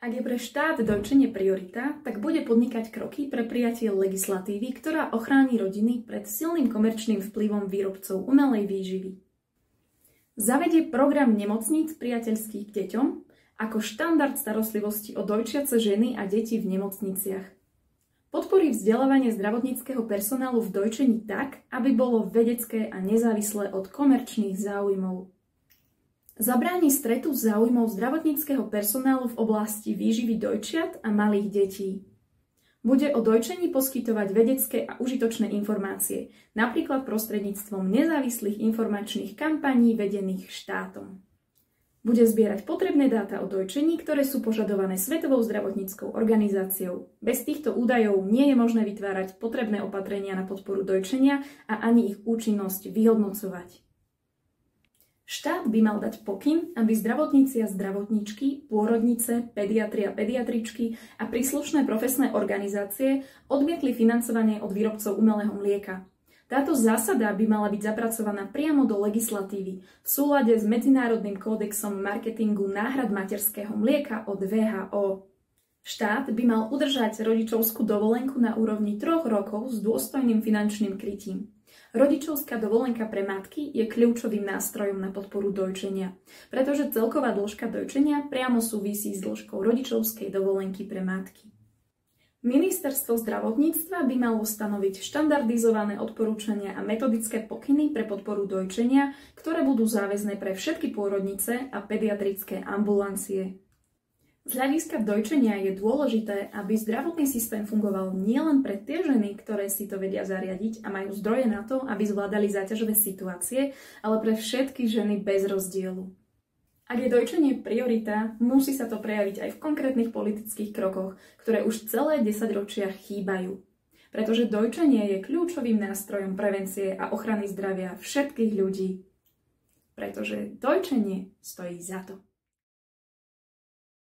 Ak je pre štát dojčenie priorita, tak bude podnikať kroky pre prijatie legislatívy, ktorá ochráni rodiny pred silným komerčným vplyvom výrobcov umelej výživy. Zavedie program nemocníc priateľských k deťom ako štandard starostlivosti o dojčiace ženy a deti v nemocniciach. Podporí vzdelávanie zdravotníckeho personálu v dojčení tak, aby bolo vedecké a nezávislé od komerčných záujmov. Zabráni stretu záujmov zdravotníckeho personálu v oblasti výživy dojčiat a malých detí. Bude o dojčení poskytovať vedecké a užitočné informácie, napríklad prostredníctvom nezávislých informačných kampaní vedených štátom. Bude zbierať potrebné dáta o dojčení, ktoré sú požadované Svetovou zdravotníckou organizáciou. Bez týchto údajov nie je možné vytvárať potrebné opatrenia na podporu dojčenia a ani ich účinnosť vyhodnocovať. Štát by mal dať pokyn, aby zdravotníci a zdravotníčky, pôrodnice, pediatri a pediatričky a príslušné profesné organizácie odmietli financovanie od výrobcov umelého mlieka. Táto zásada by mala byť zapracovaná priamo do legislatívy v súlade s Medzinárodným kódexom marketingu náhrad materského mlieka od VHO. Štát by mal udržať rodičovskú dovolenku na úrovni 3 rokov s dôstojným finančným krytím. Rodičovská dovolenka pre matky je kľúčovým nástrojom na podporu dojčenia, pretože celková dĺžka dojčenia priamo súvisí s dĺžkou rodičovskej dovolenky pre matky. Ministerstvo zdravotníctva by malo stanoviť štandardizované odporúčania a metodické pokyny pre podporu dojčenia, ktoré budú záväzné pre všetky pôrodnice a pediatrické ambulancie. Z hľadiska dojčenia je dôležité, aby zdravotný systém fungoval nielen pre tie ženy, ktoré si to vedia zariadiť a majú zdroje na to, aby zvládali záťažové situácie, ale pre všetky ženy bez rozdielu. Ak je dojčenie priorita, musí sa to prejaviť aj v konkrétnych politických krokoch, ktoré už celé 10 ročia chýbajú. Pretože dojčenie je kľúčovým nástrojom prevencie a ochrany zdravia všetkých ľudí. Pretože dojčenie stojí za to.